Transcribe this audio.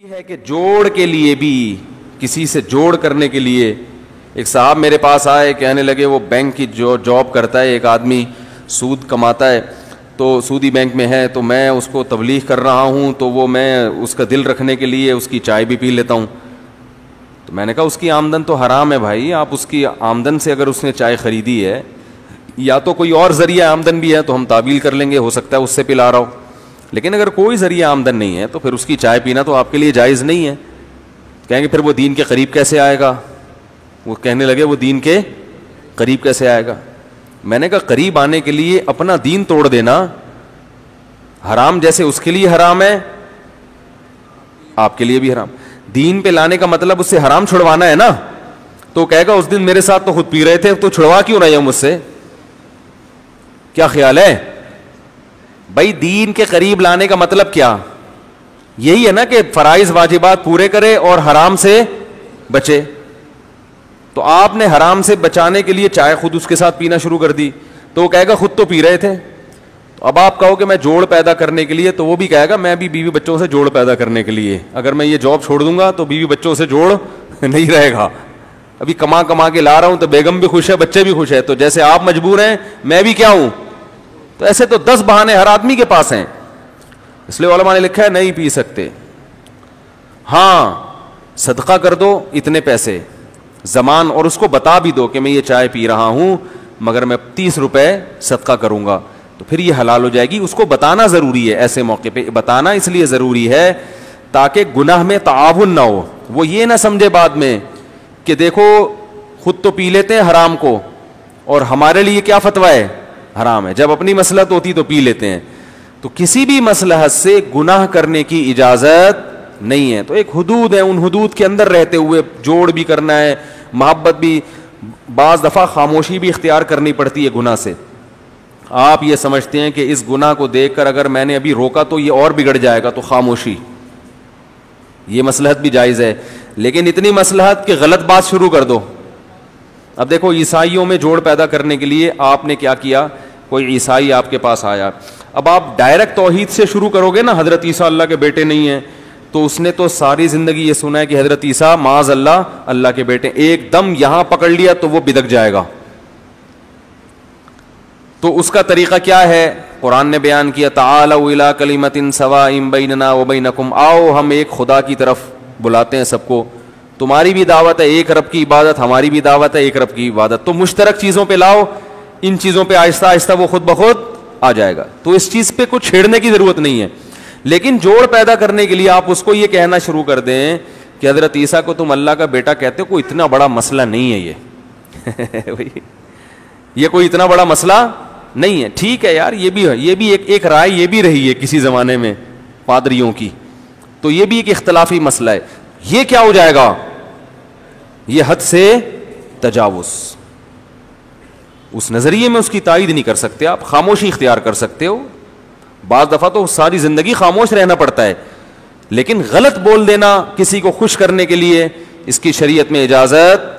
ہے کہ جوڑ کے لیے بھی کسی سے جوڑ کرنے کے لیے ایک صاحب میرے پاس آئے, کہنے لگے وہ بینک کی جو جاب کرتا ہے, ایک آدمی سود کماتا ہے تو سودی بینک میں ہے, تو میں اس کو تبلیغ کر رہا ہوں, تو وہ میں اس کا دل رکھنے کے لیے اس کی چائے بھی پی لیتا ہوں. تو میں نے کہا اس کی آمدن تو حرام ہے بھائی, آپ اس کی آمدن سے اگر اس نے چائے خریدی ہے یا تو کوئی اور ذریعہ آمدن بھی ہے تو ہم تعویل کر لیں گے, ہو سکتا ہے اس سے پلا رہا ہو, لیکن اگر کوئی ذریعہ آمدن نہیں ہے تو پھر اس کی چائے پینا تو آپ کے لیے جائز نہیں ہے. کہیں گے پھر وہ دین کے قریب کیسے آئے گا؟ وہ کہنے لگے وہ دین کے قریب کیسے آئے گا؟ میں نے کہا قریب آنے کے لیے اپنا دین توڑ دینا حرام جیسے اس کے لیے حرام ہے آپ کے لیے بھی حرام. دین پہ لانے کا مطلب اس سے حرام چھڑوانا ہے نا. تو کہے گا اس دن میرے ساتھ تو خود پی رہے تھے, تو چھڑوا کیوں رہے ہو مجھ سے؟ کیا خیال ہے بھائی؟ دین کے قریب لانے کا مطلب کیا؟ یہی ہے نا کہ فرائض واجبات پورے کرے اور حرام سے بچے. تو آپ نے حرام سے بچانے کے لیے چائے خود اس کے ساتھ پینا شروع کر دی, تو وہ کہے گا خود تو پی رہے تھے. تو اب آپ کہو کہ میں جوڑ پیدا کرنے کے لیے, تو وہ بھی کہے گا میں بھی بیوی بچوں سے جوڑ پیدا کرنے کے لیے, اگر میں یہ جاب چھوڑ دوں گا تو بیوی بچوں سے جوڑ نہیں رہے گا. ابھی کما کے لا رہا ہوں تو بیگم بھی خوش ہے, بچے بھی خوش ہے, تو جیسے آپ مجبور ہیں میں بھی کیا ہوں. تو ایسے تو 10 بہانے ہر آدمی کے پاس ہیں. اس لیے علماء نے لکھا ہے نہیں پی سکتے. ہاں صدقہ کر دو اتنے پیسے زمان, اور اس کو بتا بھی دو کہ میں یہ چائے پی رہا ہوں مگر میں 30 روپے صدقہ کروں گا, تو پھر یہ حلال ہو جائے گی. اس کو بتانا ضروری ہے, ایسے موقع پہ بتانا اس لیے ضروری ہے تاکہ گناہ میں تعاون نہ ہو. وہ یہ نہ سمجھے بعد میں کہ دیکھو خود تو پی لیتے ہیں حرام کو اور ہمارے لیے کیا فتویٰ ہے, حرام ہے. جب اپنی مصلحت ہوتی تو پی لیتے ہیں. تو کسی بھی مصلحت سے گناہ کرنے کی اجازت نہیں ہے. تو ایک حدود ہے, ان حدود کے اندر رہتے ہوئے جوڑ بھی کرنا ہے, محبت بھی, بعض دفعہ خاموشی بھی اختیار کرنی پڑتی ہے گناہ سے. آپ یہ سمجھتے ہیں کہ اس گناہ کو دیکھ کر اگر میں نے ابھی روکا تو یہ اور بگڑ جائے گا, تو خاموشی, یہ مصلحت بھی جائز ہے, لیکن اتنی مصلحت کہ غلط بات شروع کر دو. اب دیکھو عیسائیوں میں جوڑ پیدا کرنے کے لیے آپ نے کیا کیا, کوئی عیسائی آپ کے پاس آیا, اب آپ ڈائریکٹ توحید سے شروع کرو گے نا, حضرت عیسیٰ اللہ کے بیٹے نہیں ہیں, تو اس نے تو ساری زندگی یہ سنا ہے کہ حضرت عیسیٰ معاذ اللہ اللہ کے بیٹے, ایک دم یہاں پکڑ لیا تو وہ بدک جائے گا. تو اس کا طریقہ کیا ہے؟ قرآن نے بیان کیا تعالوا الی کلمۃ سواء بیننا وبینکم, آؤ ہم ایک خدا کی طرف بلاتے ہیں سب کو. تمہاری بھی دعوت ہے ایک رب کی عبادت, ہماری بھی دعوت ہے ایک رب کی عبادت, تو مشترک چیزوں پہ لاؤ, ان چیزوں پہ آہستہ آہستہ وہ خود بخود آ جائے گا. تو اس چیز پہ کچھ چھیڑنے کی ضرورت نہیں ہے. لیکن جوڑ پیدا کرنے کے لیے آپ اس کو یہ کہنا شروع کر دیں کہ حضرت عیسیٰ کو تم اللہ کا بیٹا کہتے ہو, کوئی اتنا بڑا مسئلہ نہیں ہے یہ کوئی اتنا بڑا مسئلہ نہیں ہے. ٹھیک ہے یار, یہ بھی ایک رائے یہ بھی رہی ہے کسی زمانے میں پادریوں کی, تو یہ بھی ایک اختلافی مسئلہ ہے. یہ کیا ہو جائے گا؟ یہ حد سے تجاوز. اس نظریے میں اس کی تائید نہیں کر سکتے آپ, خاموشی اختیار کر سکتے ہو. بعض دفعہ تو ساری زندگی خاموش رہنا پڑتا ہے, لیکن غلط بول دینا کسی کو خوش کرنے کے لیے اس کی شریعت میں اجازت